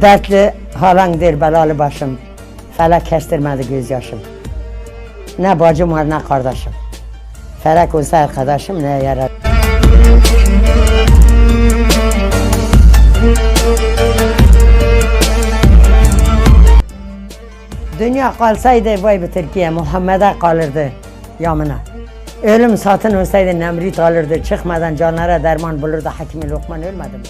Dertli halandır belalı başım. Felek kestirmedi gözyaşım. Ne bacım var ne kardeşim. Felek olsa arkadaşım ne yarar. Dünya kalsaydı vay bu Türkiye Muhammed'e kalırdı yamına. Ölüm satın olsaydı Nemrut alırdı. Çıkmadan canlara derman bulurdu. Hakimi Lokman ölmedi mi?